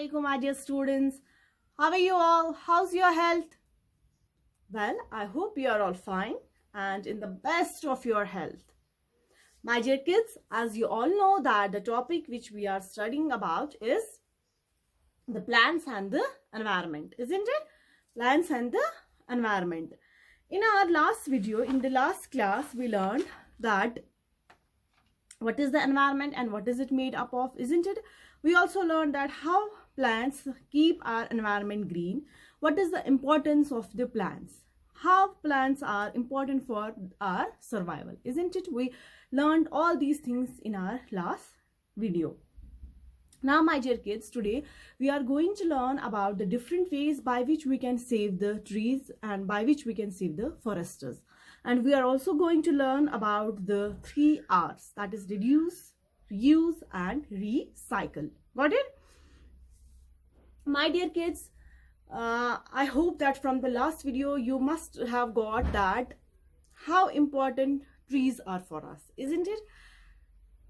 Assalamualaikum, my dear students. How are you all? How's your health? Well, I hope you are all fine and in the best of your health. My dear kids, as you all know that the topic which we are studying about is the plants and the environment, isn't it? Plants and the environment. In our last video, in the last class, we learned that what is the environment and what is it made up of, isn't it? We also learned that how plants keep our environment green, what is the importance of the plants, how plants are important for our survival, isn't it? We learned all these things in our last video. Now, my dear kids, today we are going to learn about the different ways by which we can save the trees and by which we can save the foresters. And we are also going to learn about the 3 R's, that is reduce, reuse and recycle. Got it? My dear kids, I hope that from the last video you must have got that how important trees are for us, isn't it?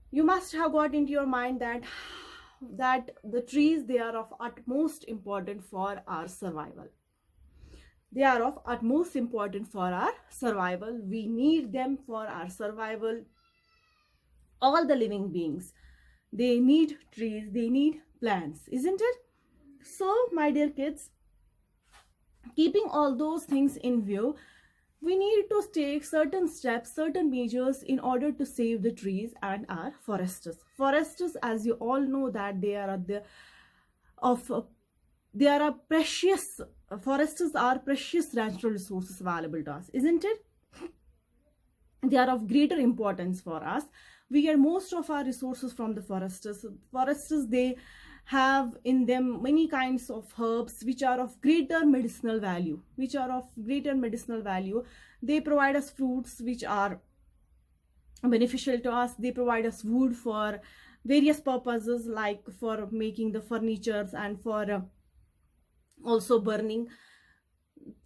You must have got into your mind that the trees, they are of utmost importance for our survival. They are of utmost importance for our survival. We need them for our survival. All the living beings, they need trees, they need plants, isn't it? So, my dear kids, keeping all those things in view, we need to take certain steps, certain measures in order to save the trees and our foresters. Foresters, as you all know, that they are precious. Foresters are precious natural resources available to us, isn't it? They are of greater importance for us. We get most of our resources from the foresters. Foresters, they have in them many kinds of herbs which are of greater medicinal value. They provide us fruits which are beneficial to us. They provide us wood for various purposes, like for making the furnitures and for also burning.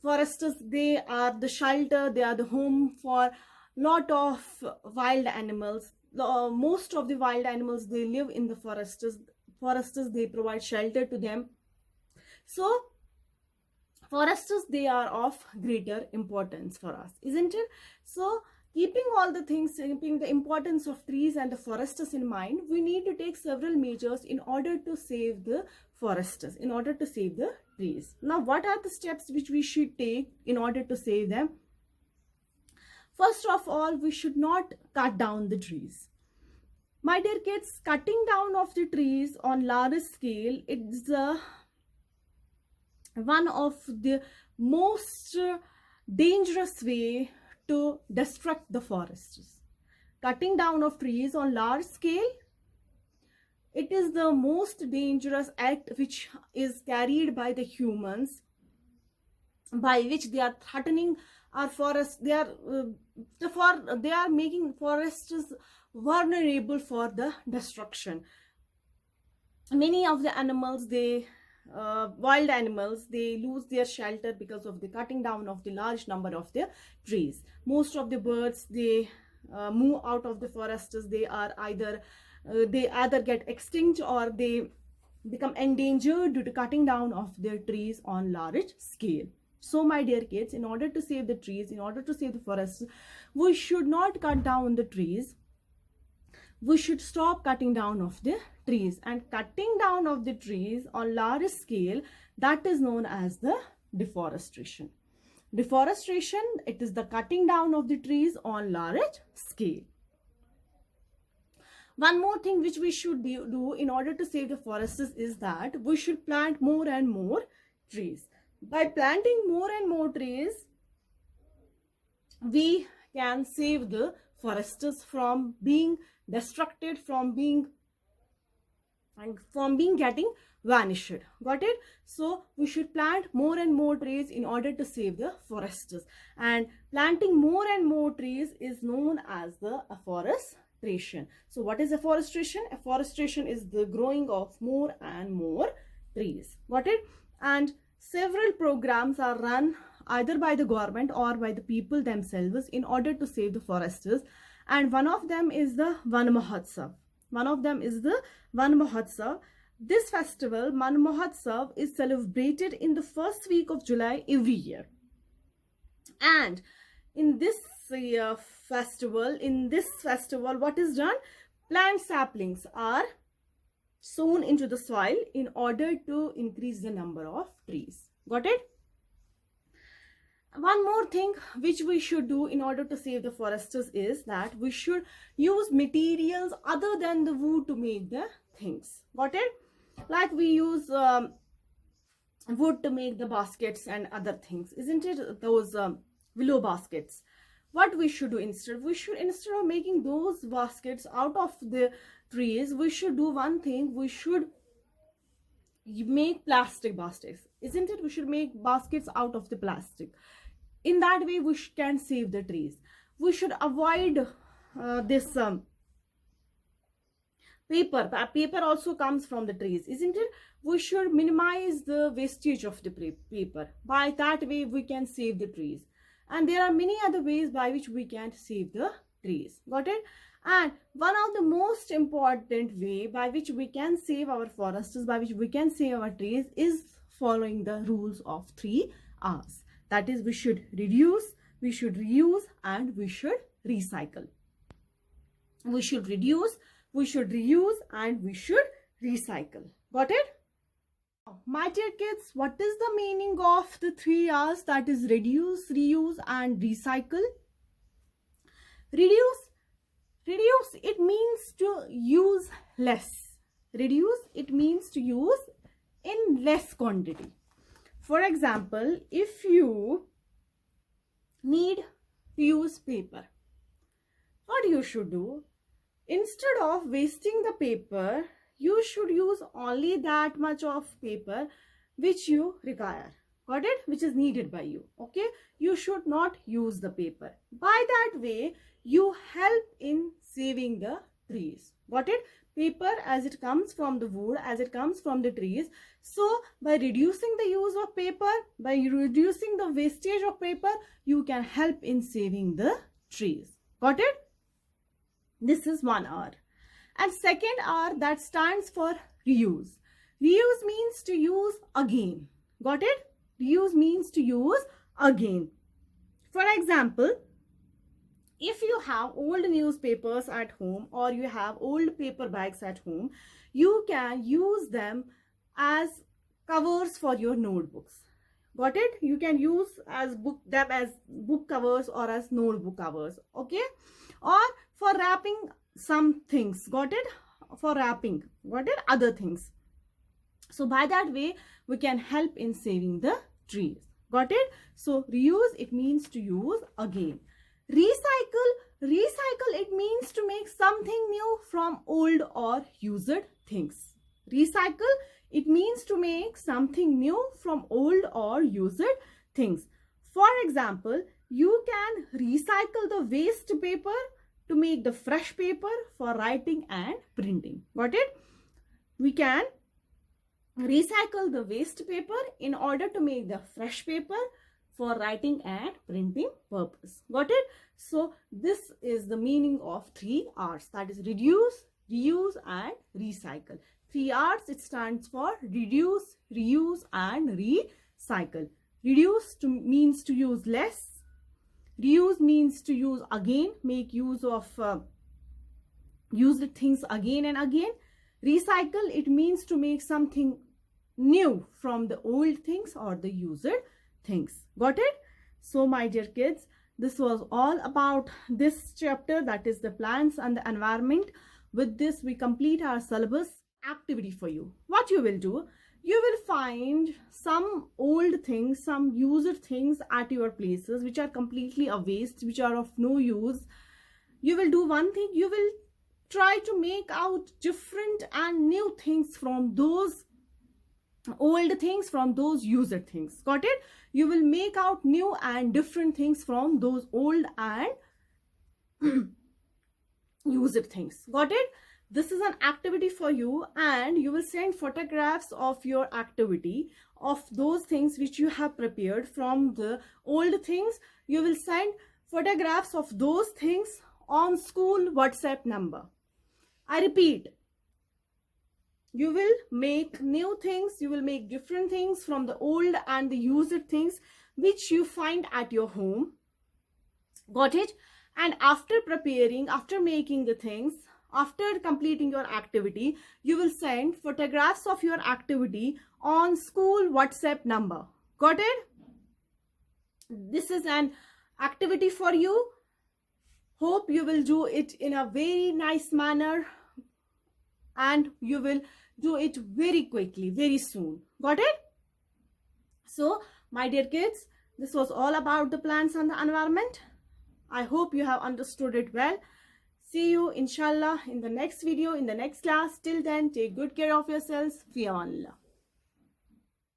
Foresters, they are the shelter, they are the home for lot of wild animals. Most of the wild animals, they live in the foresters. They provide shelter to them. So foresters, they are of greater importance for us, isn't it? So keeping all the things, keeping the importance of trees and the foresters in mind, we need to take several measures in order to save the foresters, in order to save the trees. Now, what are the steps which we should take in order to save them? First of all, we should not cut down the trees. My dear kids, cutting down of the trees on large scale, it's one of the most dangerous way to destruct the forests. Cutting down of trees on large scale, it is the most dangerous act which is carried by the humans, by which they are threatening our forests. They are making forests vulnerable for the destruction. Many of the animals, wild animals, they lose their shelter because of the cutting down of the large number of the trees. Most of the birds, they move out of the forests. They either get extinct or they become endangered due to cutting down of their trees on large scale. So, my dear kids, in order to save the trees, in order to save the forests, we should not cut down the trees. We should stop cutting down of the trees. And cutting down of the trees on large scale, that is known as the deforestation. Deforestation, it is the cutting down of the trees on large scale. One more thing which we should do in order to save the forests is that we should plant more and more trees. By planting more and more trees, we can save the forests from being destructed, from being getting vanished. Got it? So we should plant more and more trees in order to save the forests. And planting more and more trees is known as the afforestation. So what is afforestation? Afforestation is the growing of more and more trees. Got it? And several programs are run either by the government or by the people themselves in order to save the forests. And one of them is the Van Mahotsav. This festival, Man Mahotsav, is celebrated in the first week of July every year. And in this festival, what is done? Plant saplings are sown into the soil in order to increase the number of trees. Got it? One more thing which we should do in order to save the forests is that we should use materials other than the wood to make the things. Got it? Like we use wood to make the baskets and other things, isn't it? Those willow baskets. What we should do instead? We should, instead of making those baskets out of the trees, we should do one thing. We should make plastic baskets, isn't it? We should make baskets out of the plastic. In that way, we can save the trees. We should avoid this paper. Paper also comes from the trees, isn't it? We should minimize the wastage of the paper. By that way, we can save the trees. And there are many other ways by which we can save the trees. Got it? And one of the most important way by which we can save our forests, by which we can save our trees, is following the rules of 3 R's. That is, we should reduce, we should reuse, and we should recycle. We should reduce, we should reuse, and we should recycle. Got it? My dear kids, what is the meaning of the 3 R's? That is reduce, reuse, and recycle. Reduce, it means to use less. Reduce, it means to use in less quantity. For example, if you need to use paper, what you should do? Instead of wasting the paper, you should use only that much of paper which you require. Got it? Which is needed by you. Okay? You should not use the paper. By that way, you help in saving the trees. Got it? Paper, as it comes from the wood, as it comes from the trees. So, by reducing the use of paper, by reducing the wastage of paper, you can help in saving the trees. Got it? This is 1 R. And second R, that stands for reuse. Reuse means to use again. Got it? Reuse means to use again. For example, if you have old newspapers at home or you have old paper bags at home, you can use them as covers for your notebooks. Got it? You can use them as book covers or as notebook covers. Okay? Or for wrapping some things. Got it? For wrapping. Got it? Other things. So by that way, we can help in saving the trees. Got it? So reuse, it means to use again. Recycle, it means to make something new from old or used things. Recycle, it means to make something new from old or used things. For example, you can recycle the waste paper to make the fresh paper for writing and printing. Got it? We can recycle the waste paper in order to make the fresh paper for writing and printing purpose. Got it? So this is the meaning of 3 R's. That is reduce, reuse, and recycle. 3 R's, it stands for reduce, reuse, and recycle. Reduce means to use less. Reuse means to use again, make use of used things again and again. Recycle, it means to make something new from the old things or the used things. Got it? So my dear kids, this was all about this chapter, that is the plants and the environment. With this, we complete our syllabus activity for you. What you will do, you will find some old things, some used things at your places which are completely a waste, which are of no use. You will do one thing, you will try to make out different and new things from those old things, from those used things. Got it? You will make out new and different things from those old and used things. Got it? This is an activity for you, and you will send photographs of your activity, of those things which you have prepared from the old things. You will send photographs of those things on school WhatsApp number. I repeat, You will make new things, you will make different things from the old and the used things which you find at your home. Got it? And after preparing, after making the things, after completing your activity, you will send photographs of your activity on school WhatsApp number. Got it? This is an activity for you. Hope you will do it in a very nice manner and you will do it very quickly, very soon. Got it? So, my dear kids, this was all about the plants and the environment. I hope you have understood it well. See you, inshallah, in the next video, in the next class. Till then, take good care of yourselves. Fi Allah.